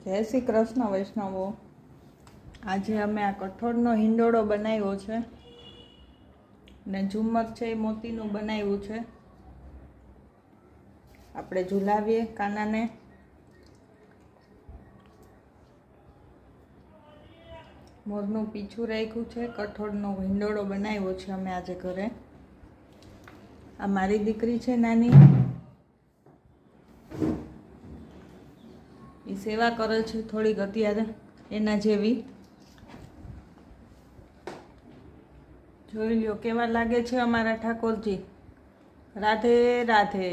જય શ્રી કૃષ્ણ વૈષ્ણવો। આજે અમે આ કઠોળનો હિંડોળો બનાવ્યો છે ને ઝુમ્મર છે એ મોતીનું બનાવ્યું છે। આપણે ઝુલાવીએ કાનાને। મોરનું પીછું રાખ્યું છે। કઠોળનો હિંડોળો બનાવ્યો છે અમે આજે ઘરે। આ મારી દીકરી છે નાની, એ સેવા કરે છે થોડીક અત્યારે એના જેવી। જોઈ લ્યો કેવા લાગે છે અમારા ઠાકોરજી। રાધે રાધે।